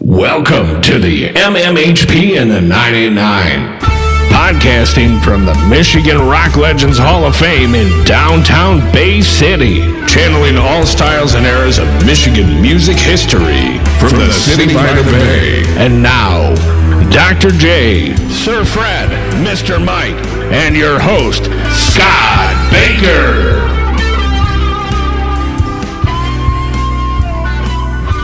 Welcome to the MMHP and the 99. Podcasting from the Michigan Rock Legends Hall of Fame in downtown Bay City. Channeling all styles and eras of Michigan music history. From the city by the bay. And now, Dr. J, Sir Fred, Mr. Mike, and your host, Scott Baker.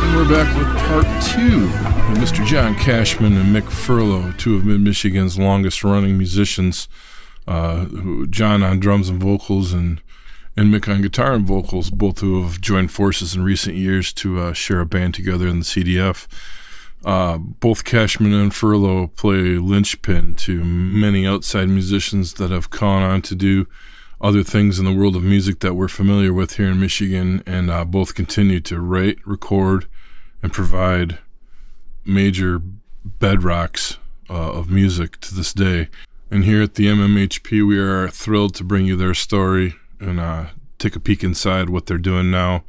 And we're back with part 2 with Mr. John Cashman and Mick Furlo, two of Mid-Michigan's longest-running musicians. John on drums and vocals and Mick on guitar and vocals, both who have joined forces in recent years to share a band together in the CDF. Both Cashman and Furlo play linchpin to many outside musicians that have gone on to do other things in the world of music that we're familiar with here in Michigan, and both continue to write, record, and provide major bedrocks of music to this day. And here at the MMHP, we are thrilled to bring you their story and take a peek inside what they're doing now,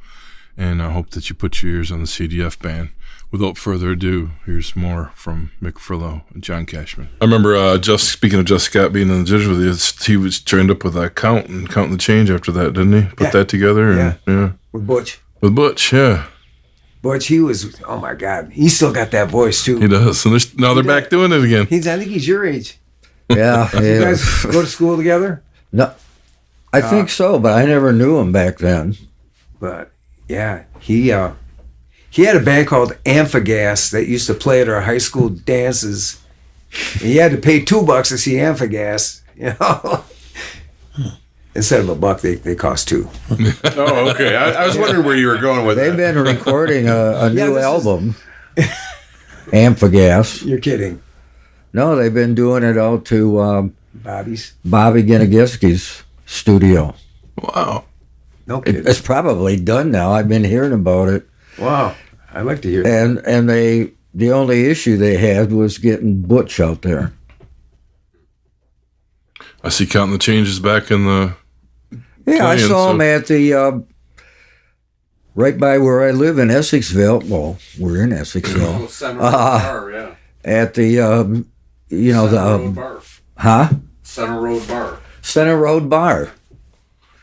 and I hope that you put your ears on the CDF Band. Without further ado, here's more from Mick Furlo and John Cashman. I remember, speaking of Just Scott being in the Jitters with you, he was trained up with that counting the change after that, didn't he? Put that together? And, yeah. With Butch. With Butch, yeah. Butch, he was, oh my God, he still got that voice too. He does. And now they're back doing it again. I think he's your age. Yeah. You guys go to school together? No, I think so, but I never knew him back then. But yeah, he had a band called Amphigas that used to play at our high school dances. And you had to pay $2 to see Amphigas, you know. Instead of $1, they cost $2. Oh, okay. I was wondering where you were going with They've that. been recording a new album, Amphigas. You're kidding. No, they've been doing it out to Bobby's? Bobby Ginagiski's studio. Wow. No kidding. It's probably done now. I've been hearing about it. Wow. I'd like to hear that. And the only issue they had was getting Butch out there. I see Counting the Changes back in the... Yeah, I saw him at the, right by where I live in Essexville. Well, we're in Essexville. Center Road Bar, yeah. At the, Center Road Bar. Huh? Center Road Bar. Center Road Bar.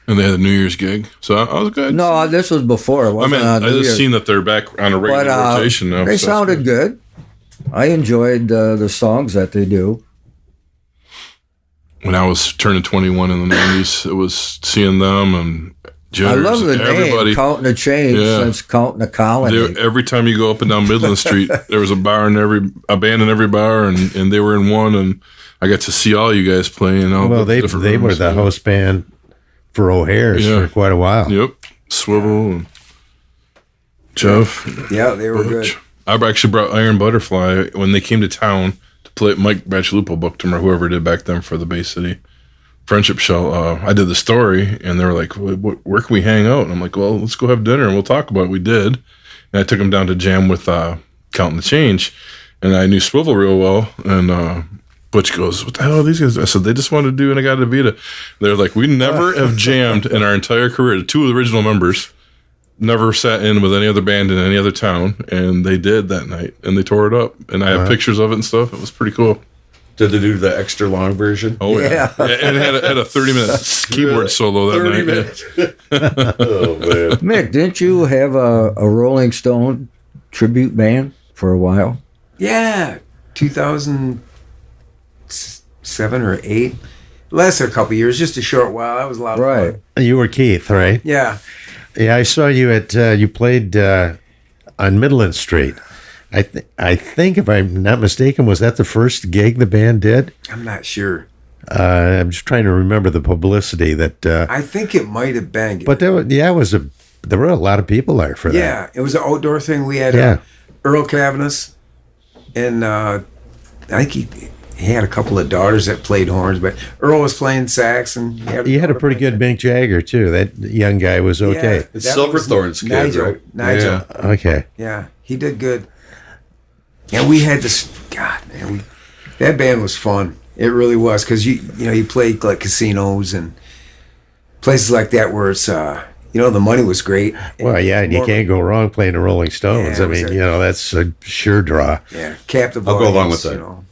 And they had a New Year's gig. So I was good. No, this was before. It wasn't on I New just Year's. seen that they're back on a regular rotation now. They so sounded good. I enjoyed the songs that they do. When I was turning 21 in the 90s, it was seeing them and Jitters. I love the name, Counting the Change, since Counting the Colony. Every time you go up and down Midland Street, there was a band in every bar, and they were in one, and I got to see all you guys playing. Well, they were the host band for O'Hare's for quite a while. Yep. Swivel and Jeff. Yeah, they were good. I actually brought Iron Butterfly when they came to town to play. Mike Bachelupo booked them, or whoever did back then, for the Bay City Friendship Show. I did the story, and they were like, where can we hang out? And I'm like, well, let's go have dinner, and we'll talk about it. We did. And I took them down to jam with Counting the Change, and I knew Swivel real well, and Butch goes, what the hell are these guys? I said, they just wanted to do Inagata Vita. They're like, we never have jammed in our entire career. The two of the original members never sat in with any other band in any other town, and they did that night, and they tore it up. And I have pictures of it and stuff. It was pretty cool. Did they do the extra long version? Oh, yeah. And it had a 30-minute keyboard solo that 30 night. minutes. Oh, man. Mick, didn't you have a Rolling Stone tribute band for a while? Yeah, 2007 or 8. Lasted a couple years, just a short while. That was a lot of fun. You were Keith, right? Yeah. Yeah, I saw you you played on Midland Street. I think, if I'm not mistaken, was that the first gig the band did? I'm not sure. I'm just trying to remember the publicity that. I think it might have been. But there were a lot of people there for that. Yeah, it was an outdoor thing. We had Earl Cavanis, and I think he had a couple of daughters that played horns, but Earl was playing sax, and he had a pretty good Mick Jagger too. That young guy was okay. Yeah, Silverthorn's kid, right? Nigel. Yeah. Okay. Yeah, he did good. And we had this. God, man, that band was fun. It really was, because you played like casinos and places like that where it's the money was great. Well, yeah, and you can't go wrong playing the Rolling Stones. Yeah, I mean, that's a sure draw. Yeah, captive. I'll go along with that.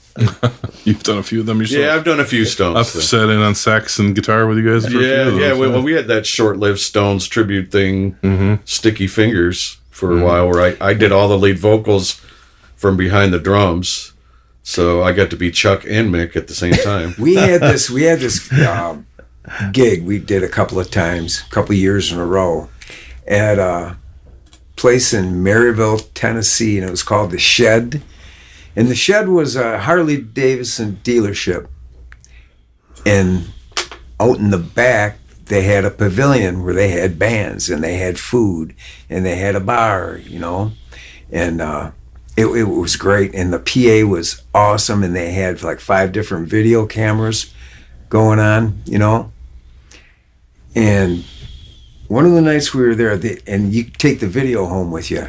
You've done a few of them yourself. Yeah, I've done a few Stones. I've sat in on sax and guitar with you guys. For a few of those, Well, we had that short-lived Stones tribute thing, Sticky Fingers, for a while, where I did all the lead vocals from behind the drums, so I got to be Chuck and Mick at the same time. We had this gig we did a couple of times, a couple of years in a row, at a place in Maryville, Tennessee, and it was called The Shed. And The Shed was a Harley Davidson dealership. And out in the back, they had a pavilion where they had bands and they had food and they had a bar, And it was great. And the PA was awesome. And they had like 5 different video cameras going on, And one of the nights we were there, and you take the video home with you,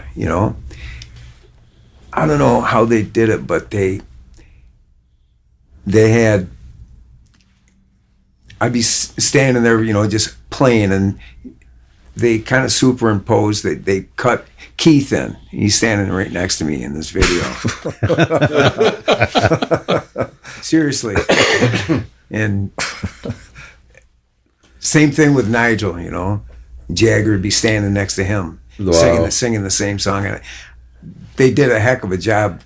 I don't know how they did it, but they had, I'd be standing there, just playing, and they kind of superimposed, they cut Keith in. He's standing right next to me in this video. Seriously. And same thing with Nigel, Jagger would be standing next to him, singing the same song. And they did a heck of a job,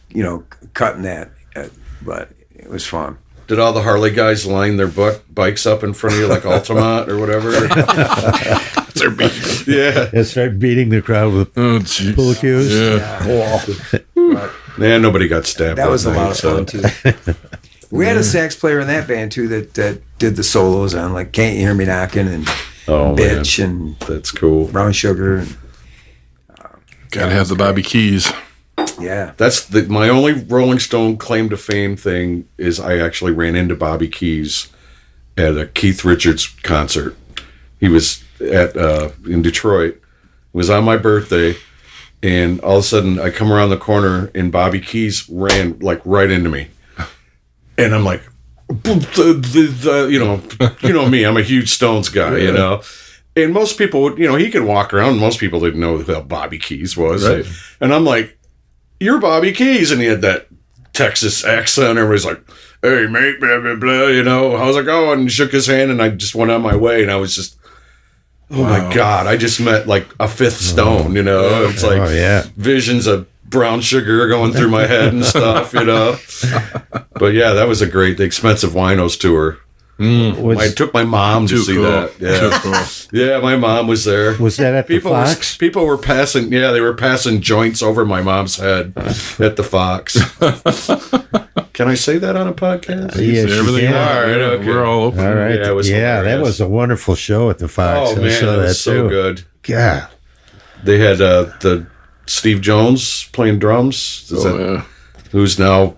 cutting that, but it was fun. Did all the Harley guys line their bikes up in front of you like Altamont or whatever? They're beating. Yeah. And start beating the crowd with pool cues. Yeah, nobody got stabbed. That was a lot of fun, too. We had a sax player in that band, too, that did the solos on, like, Can't You Hear Me Knocking, and Bitch, man. and That's cool. Brown Sugar. And, Gotta have the Bobby Keys. yeah. That's my only Rolling Stone claim to fame thing is I actually ran into Bobby Keys at a Keith Richards concert. He was in Detroit. It was on my birthday, and all of a sudden I come around the corner and Bobby Keys ran like right into me, and I'm like, you know me, I'm a huge Stones guy, And most people would, he could walk around. Most people didn't know who Bobby Keys was. Right. And I'm like, "You're Bobby Keys." And he had that Texas accent. Everybody's like, "Hey, mate, blah, blah, blah, how's it going?" And shook his hand, and I just went on my way. And I was just, oh, my God. I just met like a fifth Stone, It's like visions of Brown Sugar going through my head and stuff, But yeah, that was the expensive Winos tour. I took my mom to see that. Yeah. Cool. Yeah, my mom was there. Was that at the Fox? People were passing, they were passing joints over my mom's head at the Fox. Can I say that on a podcast? Yes, everything. you can. All right, okay. We're all open. All right. Yeah, it was that hilarious. was a wonderful show at the Fox. Oh, man, saw that was so too. good. Yeah. They had the Steve Jones playing drums, who's now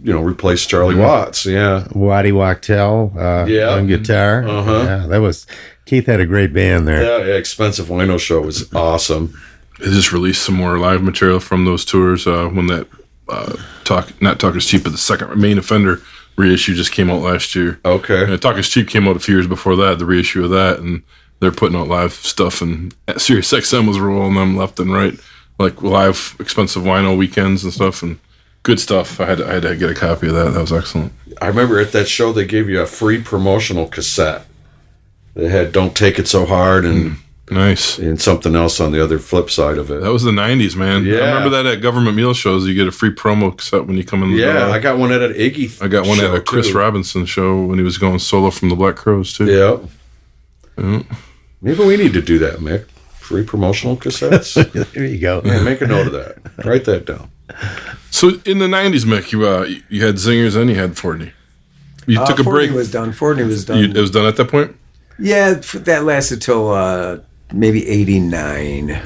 replaced Charlie Watts. Yeah. Waddy Wachtel on guitar. Yeah, that was Keith had a great band there. Yeah, Expensive Wino show was awesome. They just released some more live material from those tours when that Not Talk Is Cheap, but the second Main Offender reissue just came out last year. Okay. Talk Is Cheap came out a few years before that, the reissue of that, and they're putting out live stuff, and Sirius XM was rolling them left and right, like live Expensive Wino weekends and stuff, and good stuff. I had to get a copy of that. That was excellent. I remember at that show they gave you a free promotional cassette. They had "Don't Take It So Hard" and nice, and something else on the other flip side of it. That was the 90s, man. Yeah. I remember that at government meal shows. You get a free promo cassette when you come in the door. I got one at an Iggy. I got one at a Chris too. Robinson show when he was going solo from the Black Crowes too. Yeah. Maybe we need to do that, Mick. Free promotional cassettes. There you go. Yeah, make a note of that. Write that down. So in the 90s, Mick, you had Zingers and you had Fortney. You took a break. Fortney was done. It was done at that point? Yeah, that lasted till maybe 89.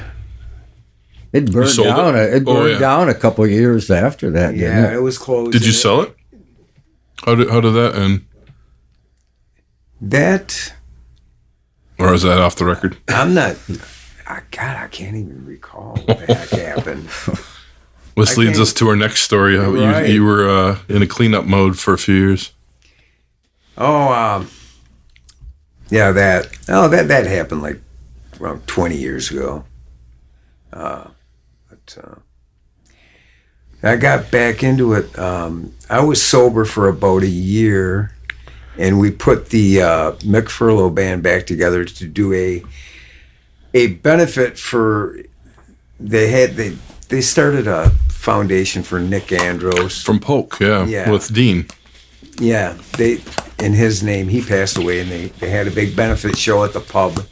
It burned sold down. It burned yeah. down a couple of years after that. Didn't Yeah, it? it was closed. Did you sell it? How did that end? That, Or is that off the record? I'm not. I can't even recall what the heck happened. This leads us to our next story. How Right. you were in a cleanup mode for a few years. Oh, yeah, that happened like around 20 years ago. I got back into it. I was sober for about a year, and we put the Mick Furlo band back together to do a benefit for. They started a foundation for Nick Andros From Polk, yeah, with Dean. Yeah, in his name, he passed away, and they had a big benefit show at the pub,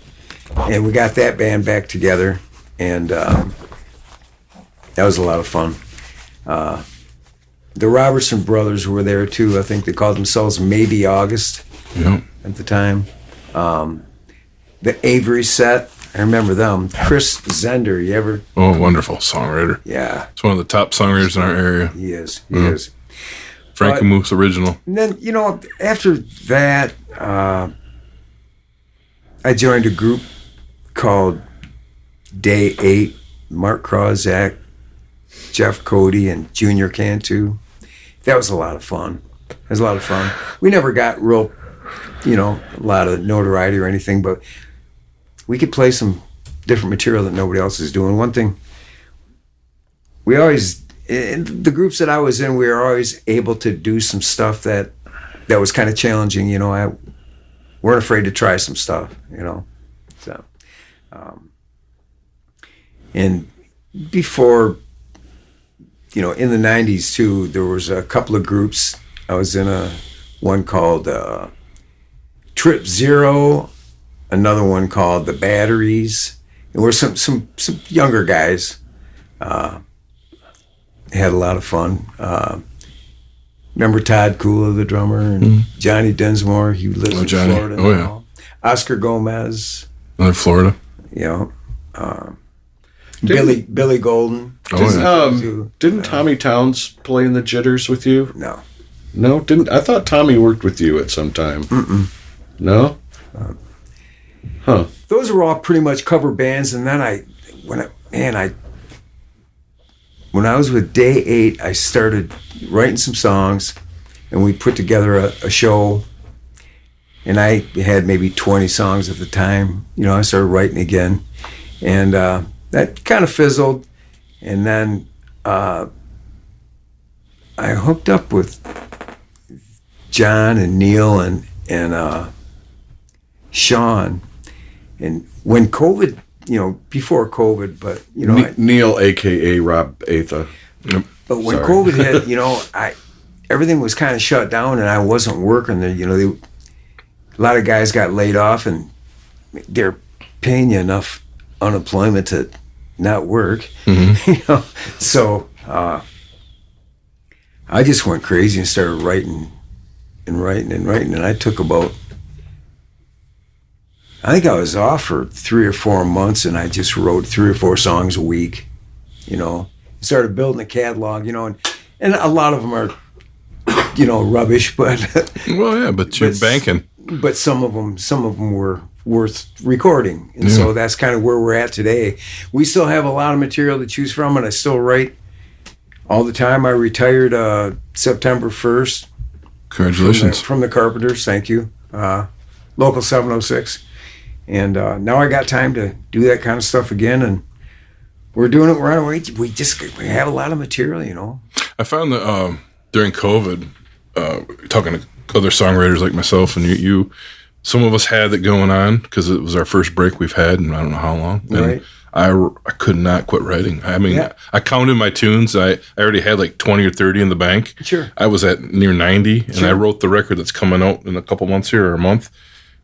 and we got that band back together, and that was a lot of fun. The Robertson brothers were there too. I think they called themselves Maybe August at the time. The Avery Set, I remember them. Chris Zender, you ever? Oh, wonderful songwriter. Yeah. It's one of the top songwriters in our area. He is. He is. Frankie Moose original. And then, after that, I joined a group called Day 8, Mark Krawczak, Jeff Cody, and Junior Cantu. That was a lot of fun. It was a lot of fun. We never got real, a lot of notoriety or anything, but we could play some different material that nobody else is doing. One thing, in the groups that I was in, we were always able to do some stuff that was kind of challenging. I weren't afraid to try some stuff, So, and before, in the 90s too, there was a couple of groups. I was in one called Trip Zero, another one called The Batteries. And we're some younger guys. Had a lot of fun. Remember Todd Kula, the drummer, and Johnny Dinsmore. He lives in Florida now. Oh, yeah. Oscar Gomez. In Florida. Billy Golden. Didn't Tommy Towns play in the Jitters with you? No. No, didn't. I thought Tommy worked with you at some time. No. Those were all pretty much cover bands, and then when I was with Day 8, I started writing some songs, and we put together a show, and I had maybe 20 songs at the time. I started writing again, and that kind of fizzled, and then I hooked up with John and Neil and Sean, and when COVID, before COVID, but Neil, aka Rob Atha. But when COVID hit, everything was kind of shut down, and I wasn't working there. A lot of guys got laid off, and they're paying you enough unemployment to not work. So I just went crazy and started writing, and I took about. I think I was off for 3 or 4 months, and I just wrote 3 or 4 songs a week. Started building a catalog. And a lot of them are, rubbish, but well, yeah, but you're banking. But some of them were worth recording, and so that's kind of where we're at today. We still have a lot of material to choose from, and I still write all the time. I retired September 1st. Congratulations from the Carpenters. Thank you, Local 706. And now I got time to do that kind of stuff again, and we're doing it. We're on our way. We have a lot of material, I found that during COVID, talking to other songwriters like myself and you, some of us had it going on because it was our first break we've had in I don't know how long. And right. I could not quit writing. I mean, I counted my tunes. I already had like 20 or 30 in the bank. Sure. I was at near 90, and I wrote the record that's coming out in a couple months here or a month.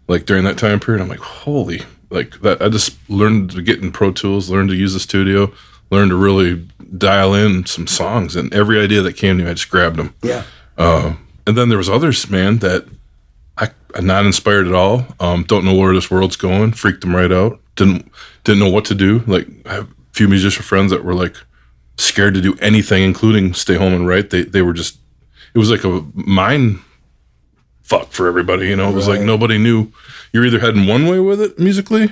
Like during that time period, I'm like, holy, like that. I just learned to get in Pro Tools, learned to use the studio, learned to really dial in some songs, and every idea that came to me, I just grabbed them. Yeah. And then there was others, man, that I'm not inspired at all. Don't know where this world's going. Freaked them right out. Didn't know what to do. Like I have a few musician friends that were like scared to do anything, including stay home and write. They were just. It was like a mind fuck for everybody, It was like nobody knew. You're either heading one way with it musically,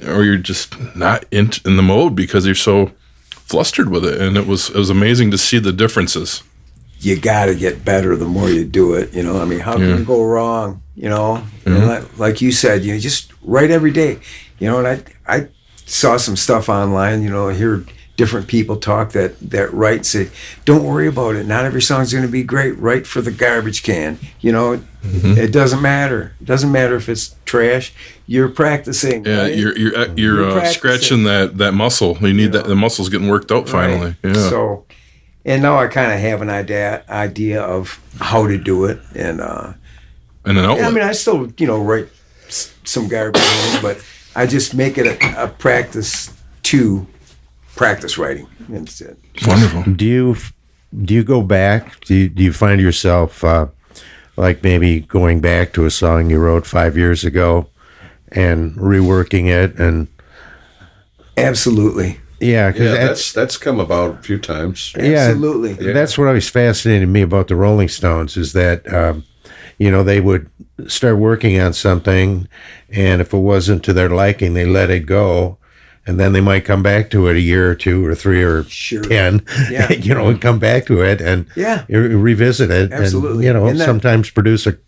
or you're just not in the mode because you're so flustered with it. And it was amazing to see the differences. You got to get better the more you do it. I mean, how can you go wrong? And like you said, you just write every day. And saw some stuff online, I hear different people talk that write, say, don't worry about it. Not every song's going to be great. Write for the garbage can. It doesn't matter. It doesn't matter if it's trash. You're practicing. Yeah, right? you're scratching that muscle. You need that. The muscle's getting worked out finally. Right. Yeah. So, and now I kind of have an idea of how to do it, and an outlet. I mean, I still write some garbage, but I just make it a practice to practice writing instead. Wonderful. Do you go back? Do you find yourself like maybe going back to a song you wrote 5 years ago and reworking it? And absolutely, yeah, because that's come about a few times. absolutely. Yeah, that's what always fascinated me about the Rolling Stones is that they would start working on something, and if it wasn't to their liking, they let it go. And then they might come back to it a year or 2 or 3 or 10, and come back to it and revisit it. Absolutely. And, sometimes produce a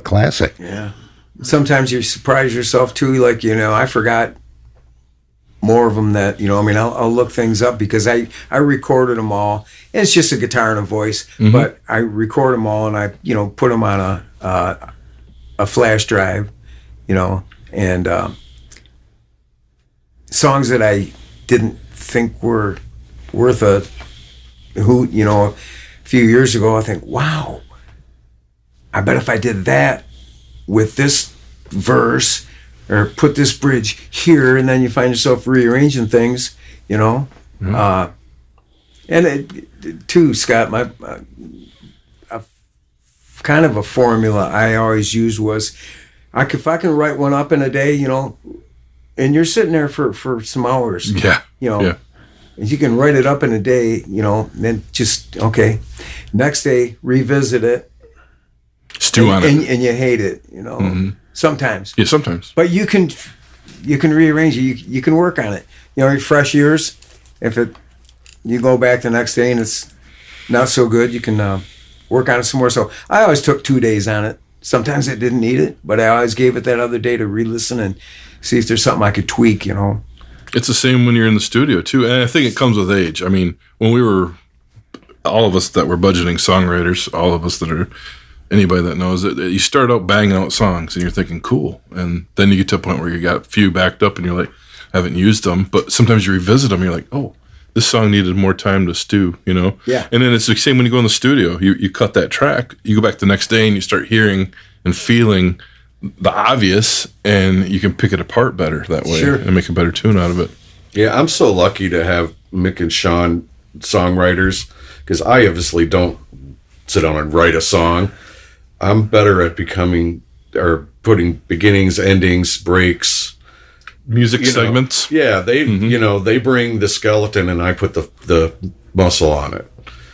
classic. Yeah. Sometimes you surprise yourself too. Like, I forgot more of them that, I'll look things up because I recorded them all. And it's just a guitar and a voice, but I record them all and I, put them on a flash drive, and, songs that I didn't think were worth a hoot, a few years ago, I think, wow, I bet if I did that with this verse or put this bridge here, and then you find yourself rearranging things, and it, too, Scott, my kind of a formula I always used was, if I can write one up in a day, and you're sitting there for some hours. Yeah. And you can write it up in a day, then just, okay. Next day, revisit it. Stew on it. And you hate it, sometimes. Yeah, sometimes. But you can rearrange it. You can work on it. Your fresh ears, if you go back the next day and it's not so good, you can work on it some more. So I always took 2 days on it. Sometimes I didn't need it, but I always gave it that other day to re-listen and see if there's something I could tweak, It's the same when you're in the studio, too. And I think it comes with age. I mean, when we were, all of us that were budgeting songwriters, all of us that are, anybody that knows it, you start out banging out songs and you're thinking, cool. And then you get to a point where you got a few backed up and you're like, I haven't used them. But sometimes you revisit them and you're like, oh, this song needed more time to stew, Yeah. And then it's the same when you go in the studio. You cut that track, you go back the next day and you start hearing and feeling the obvious, and you can pick it apart better that way and make a better tune out of it. Yeah, I'm so lucky to have Mick and Sean songwriters because I obviously don't sit down and write a song. I'm better at putting beginnings, endings, breaks, Music segments. Yeah, they they bring the skeleton and I put the muscle on it.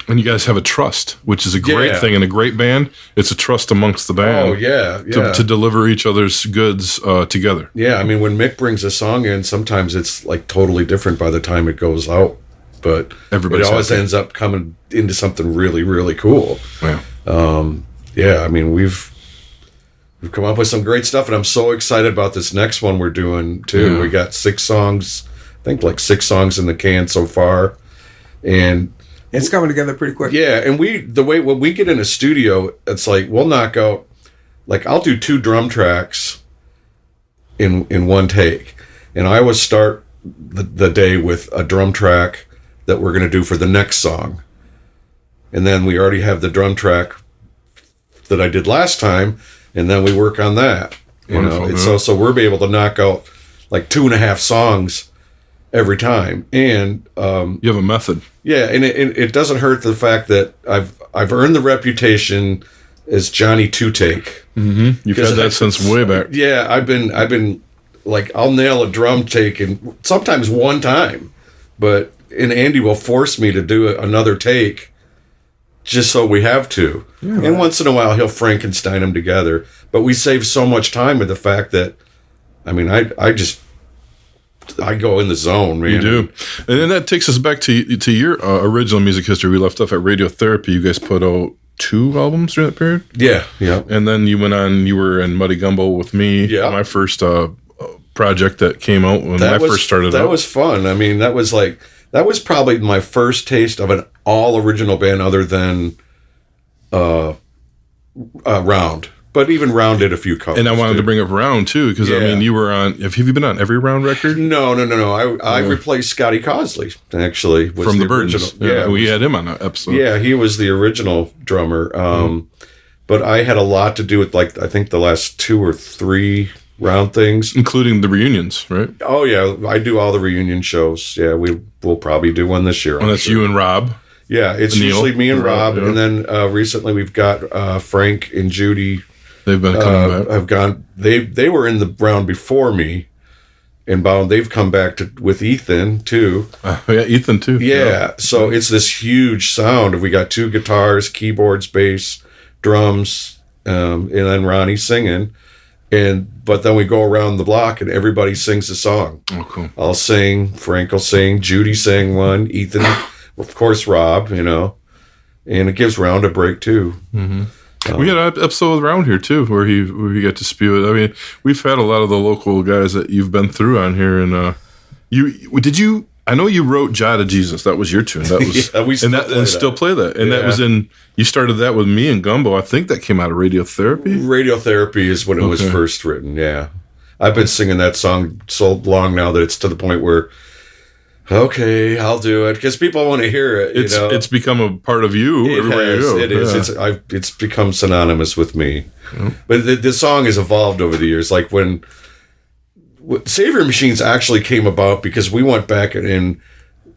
And you guys have a trust, which is a great thing in a great band. It's a trust amongst the band. Oh, yeah. To deliver each other's goods together. Yeah, I mean, when Mick brings a song in, sometimes it's like totally different by the time it goes out. But it always ends up coming into something really, really cool. Yeah. I mean, we've come up with some great stuff, and I'm so excited about this next one we're doing, too. Yeah. We got 6 songs, I think like 6 songs in the can so far. And it's coming together pretty quick. Yeah, and when we get in a studio, it's like we'll knock out, like I'll do 2 drum tracks in one take, and I always start the day with a drum track that we're going to do for the next song, and then we already have the drum track that I did last time, and then we work on that. So we're able to knock out like 2.5 songs every time, and you have a method. Yeah, and it doesn't hurt the fact that I've earned the reputation as Johnny Two Take. Mm-hmm. You've had that since way back. Yeah, I've been like I'll nail a drum take and sometimes one time, but Andy will force me to do another take just so we have to. Yeah, and once in a while he'll Frankenstein them together, but we save so much time with the fact that I mean I go in the zone, man. You do. And then that takes us back to your original music history. We left off at Radiotherapy. You guys put out 2 albums during that period? Yeah. And then you went on, you were in Muddy Gumbo with me. Yeah. My first project that came out when I first started out. That was fun. I mean, that was probably my first taste of an all original band other than Round. But even Round did a few covers. And I wanted to bring up Round too, because I mean, you were on. Have you been on every Round record? No. I replaced Scotty Cosley actually from the Burdens. Yeah, we had him on that episode. Yeah, he was the original drummer. But I had a lot to do with I think the last 2 or 3 Round things, including the reunions, right? Oh yeah, I do all the reunion shows. Yeah, we'll probably do one this year. And that's you and Rob. Yeah, it's usually me and Rob, and then recently we've got Frank and Judy. They've been coming back. I've gone. They were in the Round before me, and they've come back with Ethan too. Yeah, Ethan too. Yeah, so it's this huge sound. We got 2 guitars, keyboards, bass, drums, and then Ronnie singing. But then we go around the block and everybody sings a song. Oh, cool. I'll sing, Frank will sing, Judy sang one, Ethan, of course, Rob, and it gives Round a break too. Mm-hmm. We had an episode with Round here too, where he got to spew it. I mean, we've had a lot of the local guys that you've been through on here, and I know you wrote "Jah to Jesus." That was your tune. That was, yeah, we still play that. And that was in. You started that with me and Gumbo. I think that came out of Radiotherapy. Radiotherapy is when it was first written. Yeah, I've been singing that song so long now that it's to the point where, okay, I'll do it because people want to hear it. It's become a part of you. It is. It's become synonymous with me. Mm-hmm. But the song has evolved over the years. Like when Savior Machines actually came about because we went back and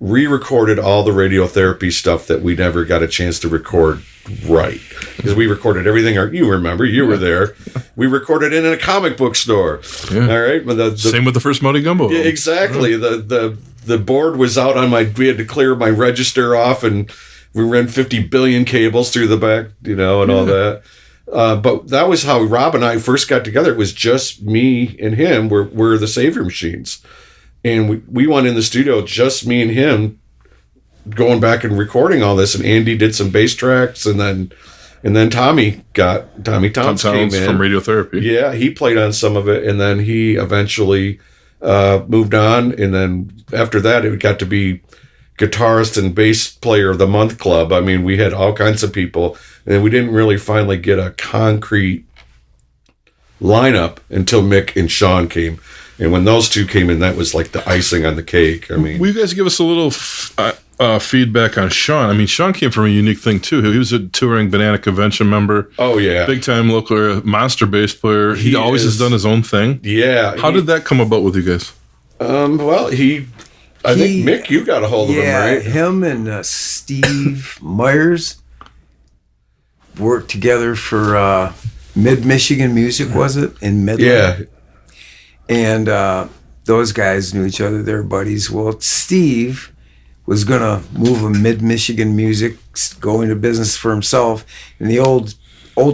re-recorded all the Radiotherapy stuff that we never got a chance to record right. Because we recorded everything. You remember, you were there. We recorded it in a comic book store. Yeah. All right. But same with the first Muddy Gumbo. Yeah, exactly. Yeah. The board was out on we had to clear my register off, and we ran 50 billion cables through the back, and all that. But that was how Rob and I first got together. It was just me and him. We're the Savior Machines. And we went in the studio, just me and him, going back and recording all this. And Andy did some bass tracks, and then Tommy Towns came in from Radiotherapy. Yeah, he played on some of it, and then he eventually moved on. And then after that, it got to be guitarist and bass player of the month club. I mean, we had all kinds of people, and we didn't really finally get a concrete lineup until Mick and Sean came. And when those two came in, that was like the icing on the cake. I mean, will you guys give us a little feedback on Sean? I mean, Sean came from a unique thing too. He was a touring Banana Convention member. Oh yeah, big time local monster bass player. He always has done his own thing. Yeah. How did that come about with you guys? Well, I think Mick, you got a hold of him, right? Him and Steve Myers worked together for Mid-Michigan Music, was it? In Midland? Yeah. And those guys knew each other. They're buddies. Well, Steve was going to move a Mid-Michigan Music, go into business for himself in the old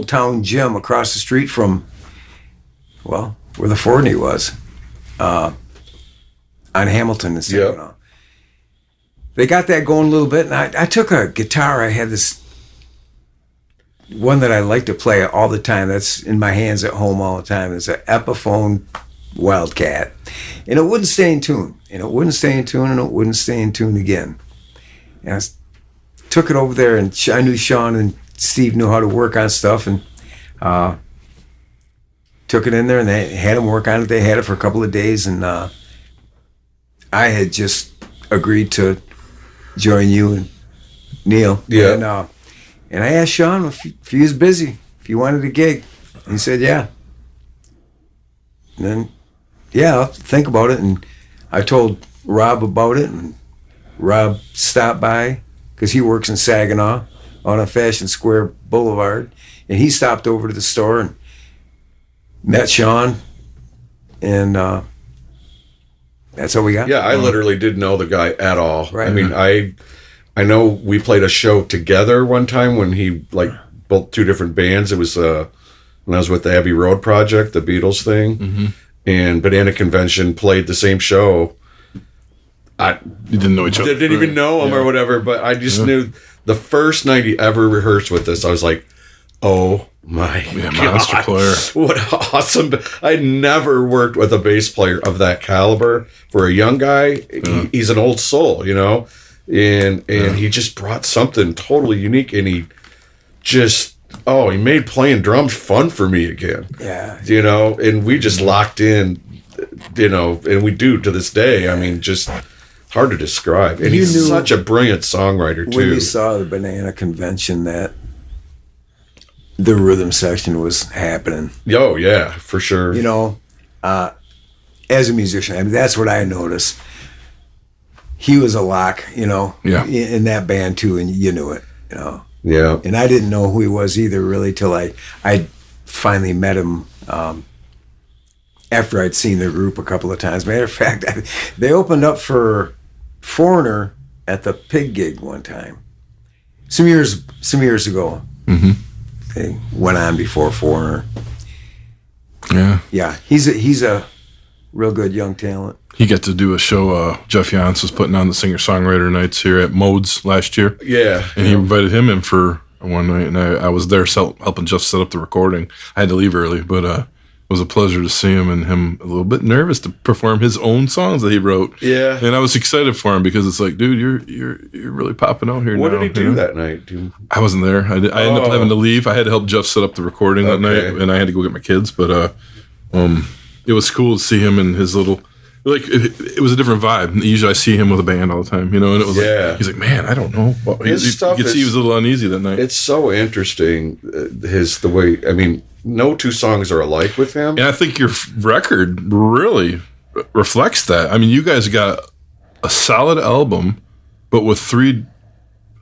town gym across the street from, where the Forney was. On Hamilton and Saginaw. Yep. They got that going a little bit, and I took a guitar. I had this one that I like to play all the time. That's in my hands at home all the time. It's an Epiphone Wildcat. And it wouldn't stay in tune. And it wouldn't stay in tune, and it wouldn't stay in tune again. And I took it over there, and I knew Sean and Steve knew how to work on stuff, and took it in there, and they had them work on it. They had it for a couple of days, and I had just agreed to join you and Neil. Yeah. And I asked Sean if he was busy, if he wanted a gig. And he said, yeah. And then, I'll think about it. And I told Rob about it, and Rob stopped by because he works in Saginaw on a Fashion Square Boulevard. And he stopped over to the store and met Sean. And that's how we got. Yeah, I literally didn't know the guy at all. Right. I mean, I know we played a show together one time when he built 2 different bands. It was when I was with the Abbey Road Project, the Beatles thing, and Banana Convention played the same show. You didn't know each other. Didn't even know him or whatever, but I just knew the first night he ever rehearsed with us, I was like, Oh my monster God. player. What awesome. I never worked with a bass player of that caliber. For a young guy, he's an old soul, you know? And he just brought something totally unique, and he made playing drums fun for me again. Yeah. You know, and we just locked in, you know, and we do to this day. I mean, just hard to describe. And he's such a brilliant songwriter, too. When you saw the Banana Convention, that the rhythm section was happening. Oh, yeah, for sure. You know, as a musician, I mean, that's what I noticed. He was a lock, you know, in that band, too, and you knew it, you know. Yeah. And I didn't know who he was either, really, till I finally met him after I'd seen the group a couple of times. Matter of fact, they opened up for Foreigner at the Pig gig one time, some years ago. Mm-hmm. They went on before Foreigner. Yeah, he's a real good young talent. He got to do a show. Jeff Jans was putting on the singer-songwriter nights here at Modes last year. Yeah. And he invited him in for one night, and I was there helping Jeff set up the recording. I had to leave early, but it was a pleasure to see him, and him a little bit nervous to perform his own songs that he wrote. Yeah. And I was excited for him because it's like, dude, you're really popping out here What now. did he do that night? I wasn't there. I ended up having to leave. I had to help Jeff set up the recording that night, and I had to go get my kids, but it was cool to see him in his little... Like it was a different vibe. Usually I see him with a band all the time, you know, and it was like, he's like, man, I don't know. You could see he was a little uneasy that night. It's so interesting, the way, I mean, no two songs are alike with him. And I think your record really reflects that. I mean, you guys got a solid album, but with the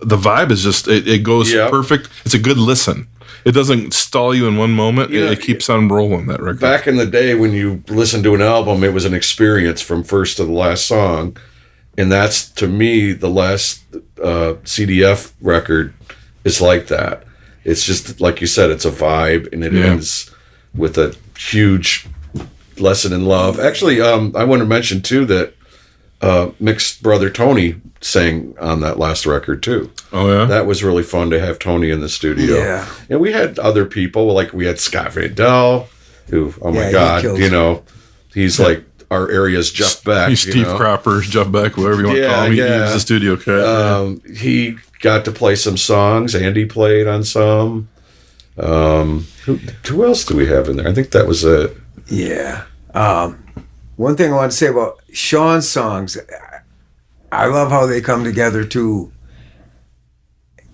vibe is just, it goes perfect. It's a good listen. It doesn't stall you in one moment. It keeps on rolling, that record. Back in the day when you listened to an album, it was an experience from first to the last song. And that's, to me, the last CDF record is like that. It's just, like you said, it's a vibe, and it ends with a huge lesson in love. Actually, I want to mention, too, that Mick's brother Tony sang on that last record too. Oh yeah, that was really fun to have Tony in the studio. Yeah, and we had other people, like we had Scott Vandell, who my God, you know, he's like our area's Jeff Beck. He's Steve Cropper's Jeff Beck, whatever you want to call him. He was the studio cat. He got to play some songs. Andy played on some. Who else do we have in there? I think that was it. Yeah. One thing I want to say about Sean's songs, I love how they come together too.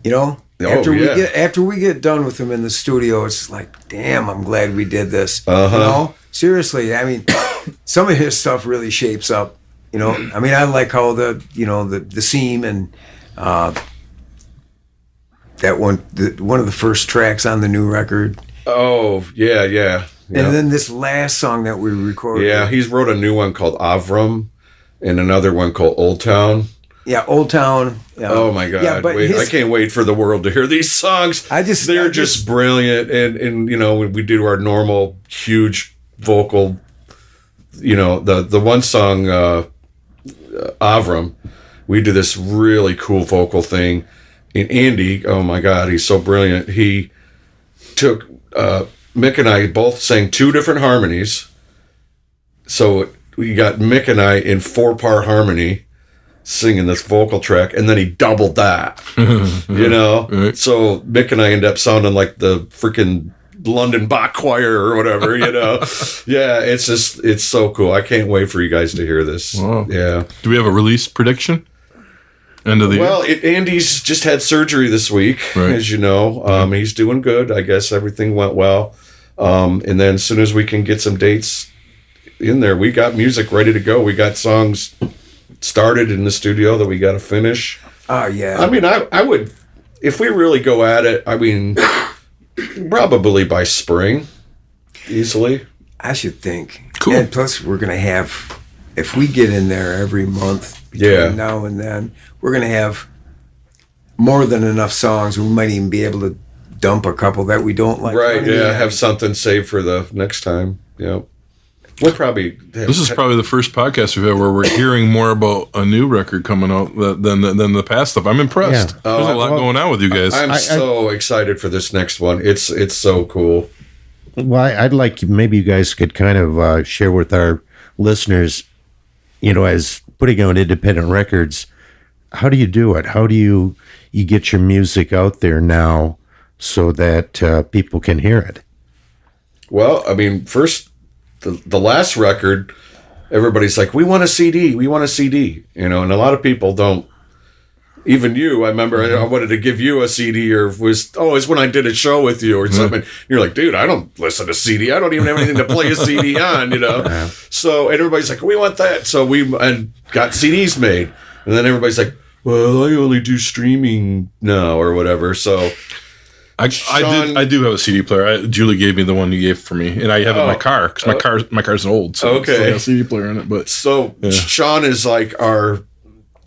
You know, after we get done with them in the studio, it's like, damn, I'm glad we did this. You know, seriously. I mean, some of his stuff really shapes up. You know, I mean, I like how the seam and that one of the first tracks on the new record. Oh yeah. And then this last song that we recorded. Yeah, he's wrote a new one called Avram and another one called Old Town. Yeah, Old Town. Oh my God! Yeah, but I can't wait for the world to hear these songs. They're just brilliant, and you know, when we do our normal huge vocal, you know, the one song Avram, we do this really cool vocal thing, and Andy, oh my God, he's so brilliant. He took Mick and I both sang two different harmonies, so we got Mick and I in 4-part harmony singing this vocal track, and then he doubled that. You know, right. So Mick and I end up sounding like the freaking London Bach Choir or whatever. You know, yeah, it's so cool. I can't wait for you guys to hear this. Wow. Yeah. Do we have a release prediction? End of the year? Andy's just had surgery this week, right. As you know. He's doing good. I guess everything went well. And then as soon as we can get some dates in there, we got music ready to go. We got songs started in the studio that we got to finish. Oh, yeah. I mean, I would, if we really go at it, I mean, probably by spring, easily. I should think. Cool. And plus, we're going to have, if we get in there every month between now and then, we're going to have more than enough songs. We might even be able to dump a couple that we don't like. Right, yeah, have something saved for the next time. Yep. We'll probably. This is probably the first podcast we've had where we're hearing more about a new record coming out than the past stuff. I'm impressed. Yeah. There's a lot going on with you guys. I'm so excited for this next one. It's so cool. Well, I'd like maybe you guys could kind of share with our listeners, as putting out independent records, how do you do it? How do you get your music out there now so that people can hear it? Well, I mean, first, the last record, everybody's like, we want a CD, and a lot of people don't. Even you, I remember I wanted to give you a CD, or it's when I did a show with you or something. You're like, dude, I don't listen to CD. I don't even have anything to play a CD on, Yeah. So, and everybody's like, we want that. So we got CDs made. And then everybody's like, well, I only do streaming now or whatever. So I do have a CD player. Julie gave me the one you gave for me, and I have it in my car because my car's old. So okay, I still got a CD player in it. But Sean is like our,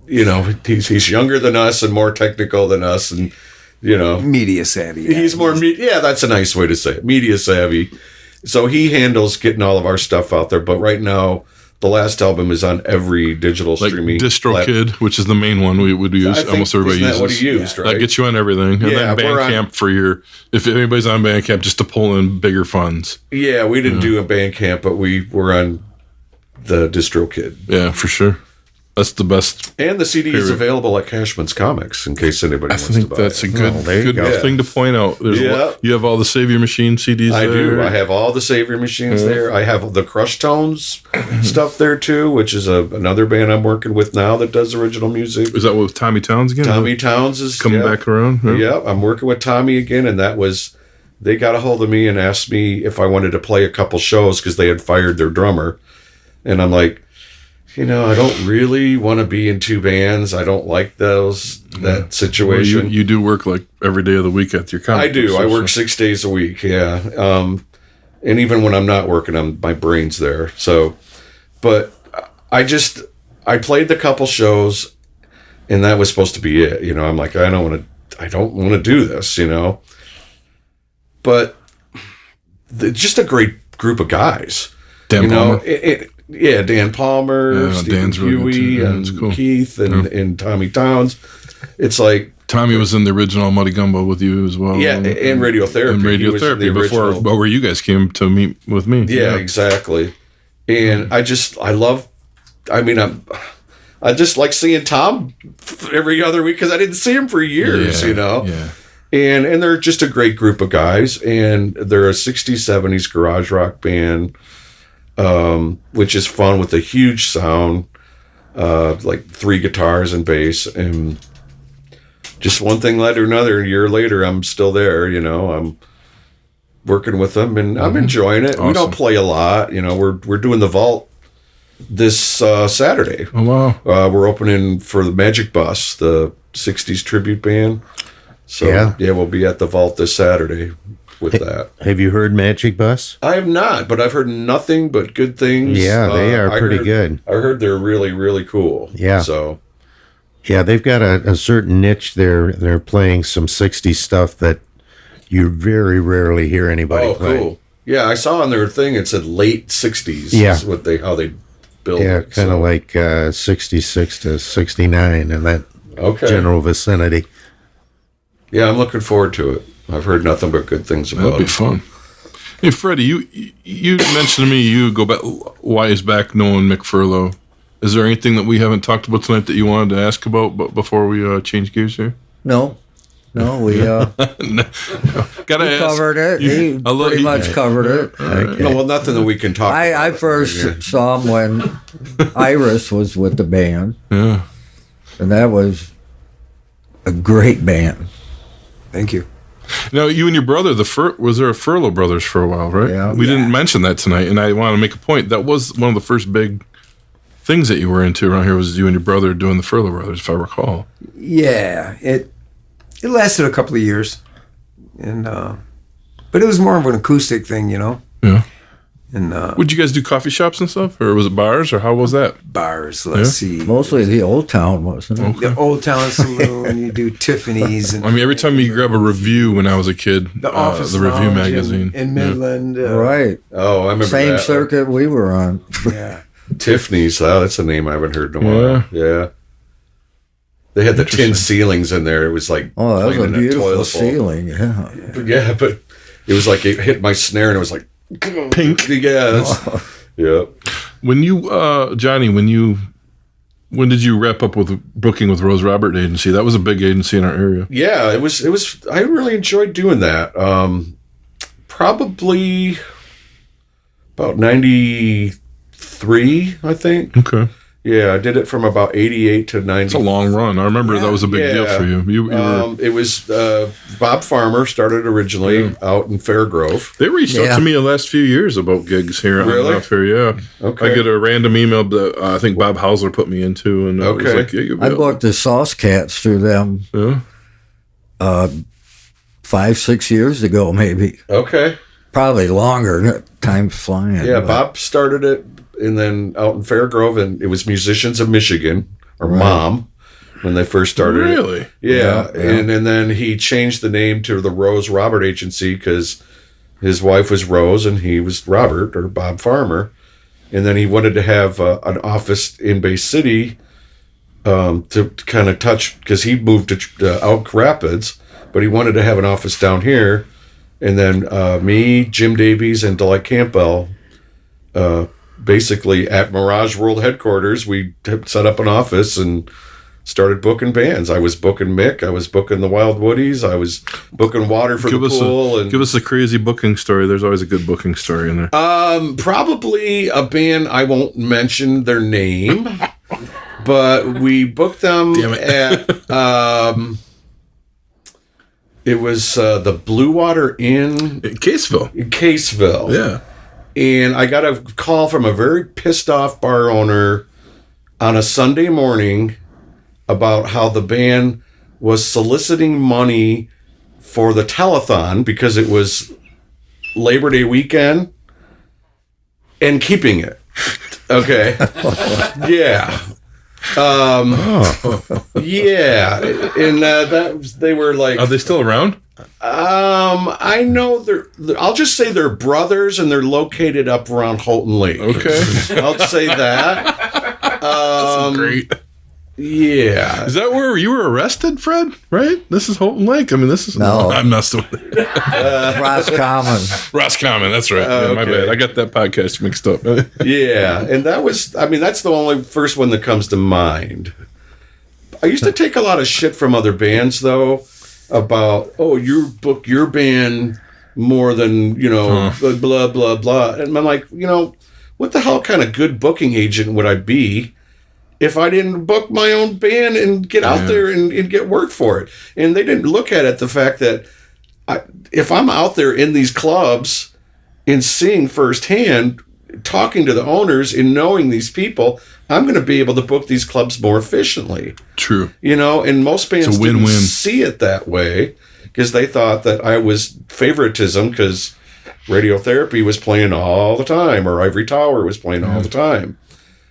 he's younger than us and more technical than us, and media savvy. He's more that's a nice way to say it. Media savvy. So he handles getting all of our stuff out there. But right now, the last album is on every digital streaming. DistroKid, which is the main one we would use. Almost everybody uses. What he used, right? That gets you on everything. And then Bandcamp for if anybody's on Bandcamp, just to pull in bigger funds. Yeah, we didn't do a Bandcamp, but we were on the DistroKid. Yeah, for sure. That's the best. And the CD is available at Cashman's Comics in case anybody wants to buy it. I think that's a good thing to point out. You have all the Save Your Machine CDs I there. do. I have all the Save Your Machines there. I have the Crush Tones stuff there too, which is another band I'm working with now that does original music. Is that with Tommy Towns again? Tommy Towns is coming back around. Yeah, I'm working with Tommy again, and they got a hold of me and asked me if I wanted to play a couple shows because they had fired their drummer, and I'm like, I don't really want to be in two bands. I don't like that situation. Well, you do work like every day of the week at your comic. I do. I work 6 days a week. Yeah. And even when I'm not working, my brain's there. So, but I played the couple shows, and that was supposed to be it. I'm like, I don't want to do this. But just a great group of guys. Dan Palmer. Dan Palmer, Stephen Huey, and cool. Keith, and Tommy Towns. It's like Tommy was in the original Muddy Gumbo with you as well. Yeah, and Radiotherapy. And Radiotherapy before where you guys came to meet with me. Yeah, exactly. And I just like seeing Tom every other week because I didn't see him for years, Yeah. And they're just a great group of guys, and they're a 60s, 70s garage rock band. Which is fun with a huge sound, like 3 guitars and bass, and just one thing led to another. A year later, I'm still there. I'm working with them, and I'm enjoying it. Awesome. We don't play a lot. We're doing the Vault this Saturday. Oh wow! We're opening for the Magic Bus, the 60s tribute band. So we'll be at the Vault this Saturday. With that. Have you heard Magic Bus? I have not, but I've heard nothing but good things. Yeah, they are pretty good. I heard they're really, really cool. Yeah. So, they've got a certain niche there. They're playing some 60s stuff that you very rarely hear anybody play. Cool. Yeah, I saw on their thing it said late 60s. Yeah. Is how they build it. Yeah, kind of like 66 to 69 in that general vicinity. Yeah, I'm looking forward to it. I've heard nothing but good things about it. That'd be fun. Hey, Freddie, you mentioned to me you go back, why is back knowing Mick Furlo. Is there anything that we haven't talked about tonight that you wanted to ask about before we change gears here? No, we covered it. He pretty much covered it. Okay. No, well, nothing that we can talk about. I first saw him when Iris was with the band. Yeah. And that was a great band. Thank you. Now, you and your brother, was there a Furlo Brothers for a while, right? Yeah. We didn't mention that tonight, and I want to make a point. That was one of the first big things that you were into around here was you and your brother doing the Furlo Brothers, if I recall. Yeah, it lasted a couple of years, and but it was more of an acoustic thing, Yeah. And Would you guys do coffee shops and stuff, or was it bars, or how was that? bars, let's see. Mostly the Old Town, wasn't it? The Old Town Saloon, you do Tiffany's. And I mean, every time you grab a review when I was a kid, the Office the review Lounge magazine. in Midland. Right. Oh, I remember Same that. circuit we were on. Yeah. Tiffany's. Oh, that's a name I haven't heard in a while. Yeah. They had the tin ceilings in there. It was like Oh, that was a playing in beautiful toilet bowl. ceiling. Yeah. Yeah, but it was like it hit my snare and it was like Pink. Yeah. Yeah. When you, Johnny, when did you wrap up with booking with Rose Robert Agency? That was a big agency in our area. Yeah, it was. I really enjoyed doing that. Probably about 93, I think. Okay. Yeah, I did it from about 88 to 90. It's a long run. I remember that was a big deal for you. You were, it was Bob Farmer started originally out in Fairgrove. they reached out to me the last few years about gigs here. Really? Out here, yeah. Okay. I get a random email that I think Bob Hausler put me into, and it was Okay. like, yeah, you'll be I able- booked the Sauce Cats through them Yeah. 5-6 years ago, maybe. Okay. Probably longer. Time's flying. Yeah, but- Bob started it, and then out in Fairgrove, and it was Musicians of Michigan, or MOM, when they first started it. Really? Yeah, Yeah. And then he changed the name to the Rose Robert Agency because his wife was Rose and he was Robert, or Bob Farmer. And then he wanted to have an office in Bay City to kind of touch, because he moved to Elk Rapids, but he wanted to have an office down here. And then me, Jim Davies, and Delight Campbell, basically at Mirage World Headquarters, we set up an office and started booking bands. I was booking Mick. I was booking the Wild Woodies. I was booking Water for the Pool. Give us a crazy booking story. There's always a good booking story in there. Probably a band, I won't mention their name, but we booked them at it was the Blue Water Inn In Caseville. in Caseville. Yeah. And I got a call from a very pissed off bar owner on a Sunday morning about how the band was soliciting money for the telethon because it was Labor Day weekend and keeping it. Okay. Yeah. Yeah. And they were like, Are they still around? I know I'll just say they're brothers and they're located up around Houghton Lake. Okay. I'll say that. Great. Yeah. Is that where you were arrested, Fred? Right? This is Houghton Lake. I mean, this is... No. I'm not still... Roscommon. Roscommon, that's right. Yeah, my Okay. bad. I got that podcast mixed up. Yeah. And that's the only first one that comes to mind. I used to take a lot of shit from other bands, though, about, oh, you book your band more than, blah, blah, blah. And I'm like, what the hell kind of good booking agent would I be if I didn't book my own band and get out there and get work for it? And they didn't look at it, the fact that if I'm out there in these clubs and seeing firsthand, talking to the owners and knowing these people, I'm going to be able to book these clubs more efficiently. True. And most bands It's a win-win. didn't see it that way because they thought that I was favoritism because Radiotherapy was playing all the time or Ivory Tower was playing all the time.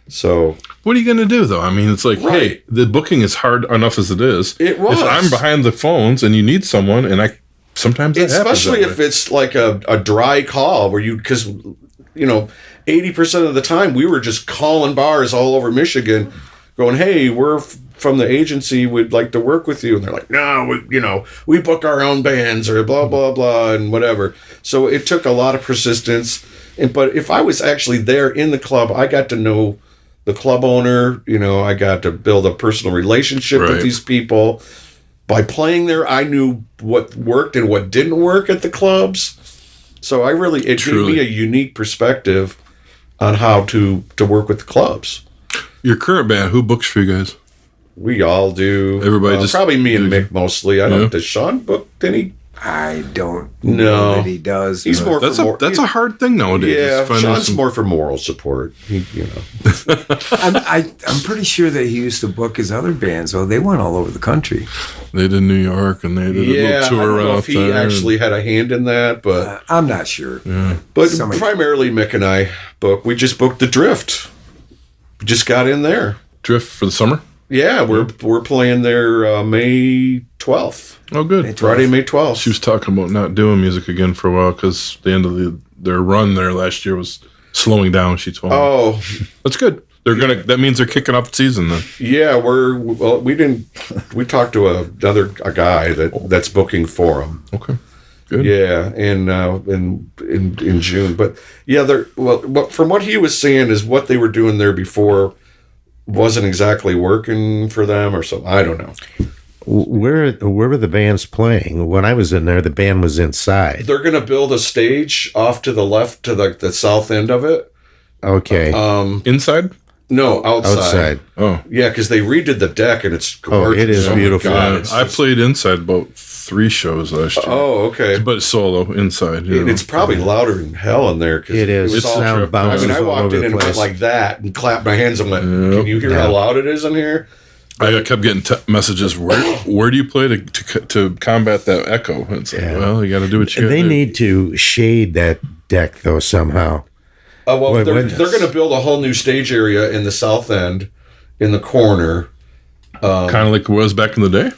So What are you going to do, though? I mean, it's like, hey, Right. the booking is hard enough as it is. It was. If I'm behind the phones and you need someone, and sometimes that happens especially that if way. it's like a dry call where because 80% of the time we were just calling bars all over Michigan going, hey, we're from the agency, we'd like to work with you. And they're like, no, we book our own bands or blah, blah, blah, and whatever. So it took a lot of persistence. But if I was actually there in the club, I got to know the club owner, I got to build a personal relationship Right. with these people. By playing there, I knew what worked and what didn't work at the clubs. So it Truly. gave me a unique perspective on how to work with the clubs. Your current band, who books for you guys? We all do. Everybody just probably me and do- Mick mostly. I Yeah. don't. Does Sean book any I don't No. know that he does. He's more That's for a hard thing nowadays. Yeah, Finding Sean's some- more for moral support. I'm pretty sure that he used to book his other bands. Well, they went all over the country. They did New York and they did a Yeah, little I tour don't know around if he there. actually had a hand in that, but I'm not sure. Somebody- primarily Mick and I booked. We just booked the Drift. We just got in there. Drift for the summer. Yeah, we're playing there May 12th. Oh, good. Friday, May 12th. She was talking about not doing music again for a while because the end of their run there last year was slowing down. She told me. Oh, That's good. They're gonna. That means they're kicking off the season then. yeah. We talked to a guy that's booking for them. Okay. Good. Yeah, in June. But yeah, from what he was saying is what they were doing there before wasn't exactly working for them or something. I don't know. Where were the bands playing? When I was in there, the band was inside. They're going to build a stage off to the left to the south end of it. Okay. Inside? No, outside. Oh. Yeah, because they redid the deck and it's Oh, gorgeous. it is my beautiful. God, it's I just- played inside about 3 shows last year. Oh, okay. But solo inside. You know. It's probably louder than hell in there. Cause It is. was It's all- sound true. bounces I all walked over in the and went place. like that and clapped my hands and went, can you hear how loud it is in here? I kept getting messages. Where do you play to combat that echo? It's like, well, you got to do what you got to They do. need to shade that deck though somehow. Well, they're when- going to build a whole new stage area in the south end, in the corner. Kind of like it was back in the day.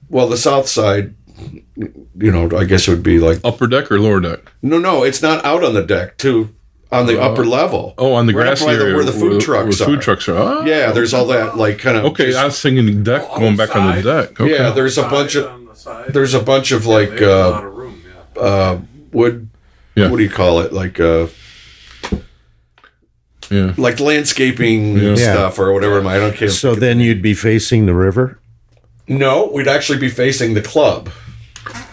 Well, the south side, I guess it would be like Upper deck or lower deck? no, it's not out on the deck too, on the upper level. Oh, on the Right up grassy by area where the food trucks where the are. food trucks are. Oh, Yeah, there's all that like kind of. okay, I was thinking deck going back on the deck. Okay. Yeah, there's a bunch of like wood. Yeah. What do you call it? Like Yeah. like landscaping stuff or whatever. I don't care. So then you'd be facing the river. No, we'd actually be facing the club.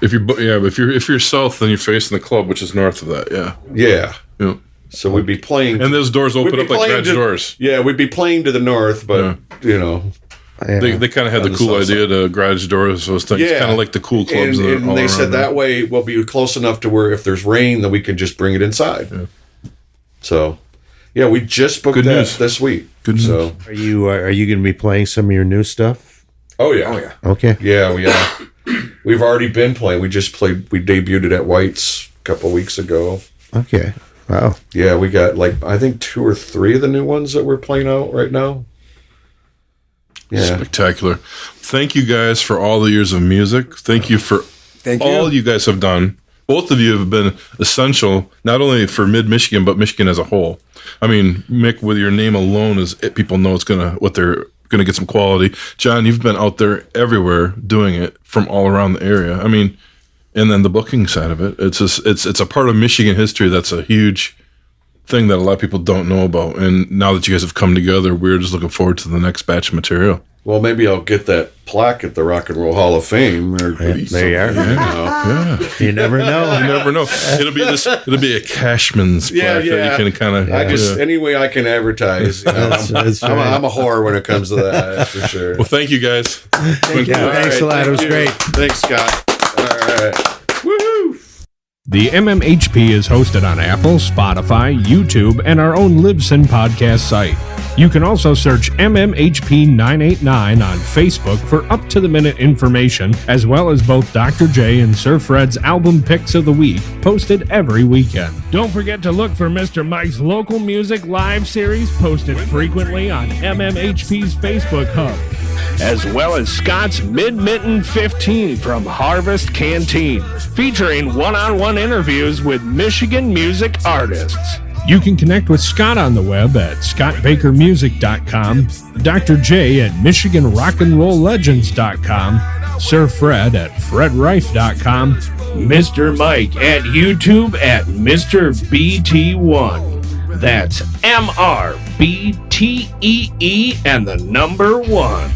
If you're south, then you're facing the club, which is north of that. Yeah. Yeah. Yeah. So we'd be playing. And those doors open we'd be up like playing garage to- doors. Yeah, we'd be playing to the north, but Yeah. They kind of had the the cool south idea to garage doors, those things. Yeah. Kind of like the cool clubs. and all they around said there. that way we'll be close enough to where if there's rain, then we can just bring it inside. Yeah. So, yeah, we just booked Good that news. this week. Good news. So, Are you going to be playing some of your new stuff? oh yeah, Okay. yeah, we are. We've already been playing. We just played. We debuted it at White's a couple weeks ago. Okay. Wow. Yeah, we got I think 2 or 3 of the new ones that we're playing out right now. Yeah. Spectacular. Thank you guys for all the years of music. Thank you for all you guys have done. Both of you have been essential, not only for mid-Michigan, but Michigan as a whole. I mean, Mick, with your name alone, people know they're gonna get some quality. John, you've been out there everywhere doing it from all around the area. I mean, and then the booking side of it. It's a part of Michigan history that's a huge thing that a lot of people don't know about. And now that you guys have come together, we're just looking forward to the next batch of material. Well, maybe I'll get that plaque at the Rock and Roll Hall of Fame. Or There you are. Yeah. You never know. You never know. It'll be a Cashman's plaque that you can kind of. Any way I can advertise. That's right. I'm a whore when it comes to that, that's for sure. Well, thank you guys. Yeah, thanks a lot. It was Thank you. great. Thanks, Scott. All right. Woohoo! The MMHP is hosted on Apple, Spotify, YouTube, and our own Libsyn podcast site. You can also search MMHP 989 on Facebook for up-to-the-minute information, as well as both Dr. J and Sir Fred's album picks of the week, posted every weekend. Don't forget to look for Mr. Mike's local music live series, posted frequently on MMHP's Facebook hub, as well as Scott's Mid-Mitten 15 from Harvest Canteen, featuring one-on-one interviews with Michigan music artists. You can connect with Scott on the web at scottbakermusic.com, Dr. J at michiganrockandrolllegends.com, Sir Fred at fredrife.com, Mr. Mike at YouTube at Mr. BT1. That's MRBTEE and the number 1.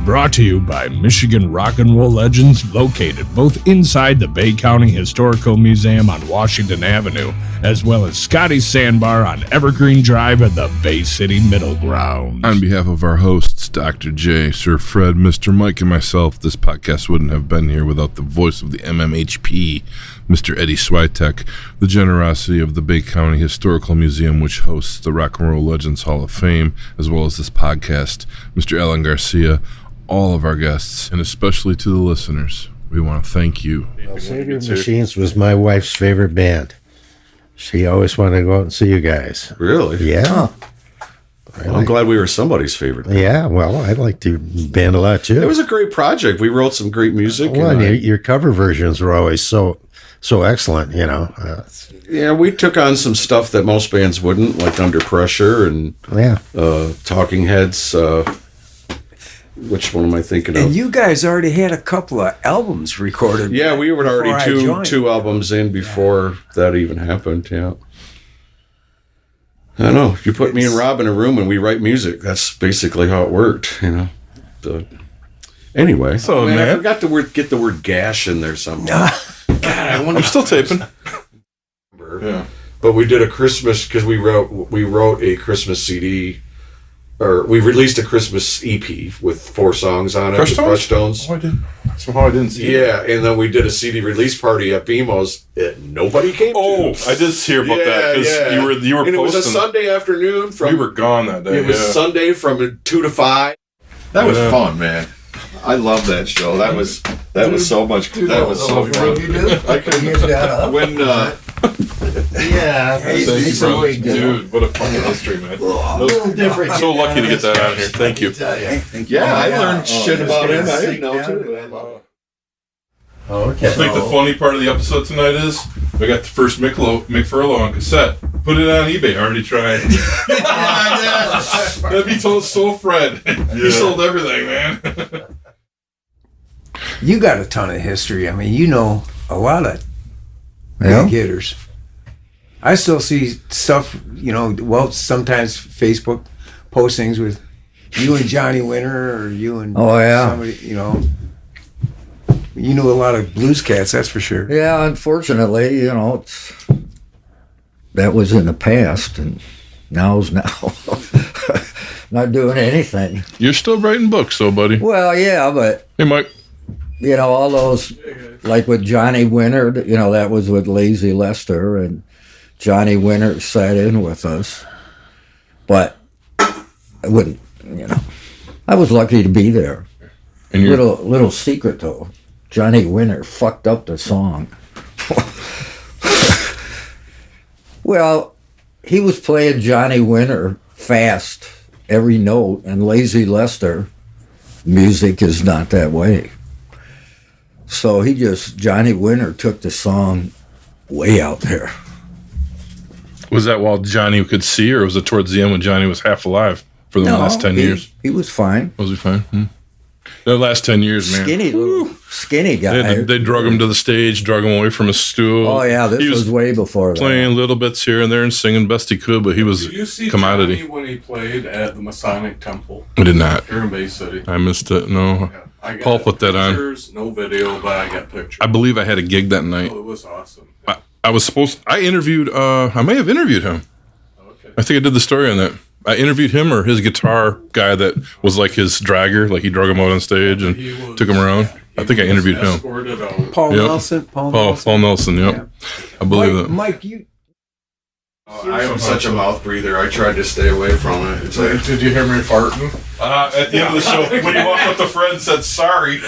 Brought to you by Michigan rock and roll legends located both inside the Bay County Historical Museum on Washington Avenue, as well as Scotty's Sandbar on Evergreen Drive at the Bay City Middle Grounds. On behalf of our hosts, Dr. J, Sir Fred, Mr. Mike, and myself, this podcast wouldn't have been here without the voice of the MMHP, Mr. Eddie Switek, the generosity of the Bay County Historical Museum, which hosts the Rock and Roll Legends Hall of Fame, as well as this podcast, Mr. Alan Garcia, all of our guests, and especially to the listeners. We want to thank you. Savior Machines was my wife's favorite band. She always wanted to go out and see you guys. Really? Yeah. I'm glad we were somebody's favorite. Yeah, well, I liked your band a lot too. It was a great project. We wrote some great music. Well, and your cover versions were always so excellent, you know. Yeah, we took on some stuff that most bands wouldn't, like Under Pressure and Talking Heads. Which one am I thinking of? And you guys already had a couple of albums recorded. Yeah, we were already two albums in before that even happened. Yeah. I don't know. You put me and Rob in a room and we write music. That's basically how it worked, you know. So, anyway, I forgot to get the word gash in there somewhere. God, I'm still taping. Yeah. But we did a Christmas because we wrote a Christmas CD, or we released a Christmas EP with 4 songs on it. Touchstones. Oh, I did. Somehow I didn't see it. Yeah, and then we did a CD release party at BMO's. Nobody came. Oh, I did hear about that because you were and posting. It was a Sunday afternoon. We were gone that day. It was Sunday from 2 to 5. That was fun, man. I love that show. That was so much. That was so fun. You do? I couldn't You got up? when. Yeah, Thank you, dude. What a fucking history, man. A little different. So lucky to get that out here. Thank you. yeah, I learned shit about him. I didn't know too. Okay. I think the funny part of the episode tonight is I got the first Mick Furlo on cassette. Put it on eBay. I already tried. That'd be so Fred. You sold everything, man. You got a ton of history. I mean, you know a lot of big hitters. I still see stuff, sometimes Facebook postings with you and Johnny Winter or you and somebody, You knew a lot of blues cats, that's for sure. Yeah, unfortunately, that was in the past, and now's now. Not doing anything. You're still writing books, though, buddy. Well, yeah, but... Hey, Mike. All those, like with Johnny Winter, that was with Lazy Lester, and Johnny Winter sat in with us. But I wouldn't, I was lucky to be there. And little secret, though. Johnny Winter fucked up the song. Well, he was playing Johnny Winter fast, every note, and Lazy Lester music is not that way. So Johnny Winter took the song way out there. Was that while Johnny could see, or was it towards the end when Johnny was half alive for the last 10 years? He was fine. Was he fine? The last 10 years, man. Skinny guy. They drug him to the stage, drug him away from his stool. Oh, yeah, this was way before that. Playing little bits here and there and singing best he could, but he was Did you see commodity. Johnny when he played at the Masonic Temple? I did not. Here in Bay City. I missed it, no. Yeah, I got Paul put that on. pictures, no video, but I got pictures. I believe I had a gig that night. Oh, it was awesome. I interviewed, I may have interviewed him. Okay. I think I did the story on that. I interviewed him or his guitar guy that was like his dragger, like he drug him out on stage and took him around. I think I interviewed him. Paul Yep. Nelson. Paul Nelson, yep. Yeah. I believe that. Mike, you... I am such a mouth breather. I tried to stay away from it. It's like, Did you hear me farting? At the end of the show, when you walked up to Fred and said, sorry.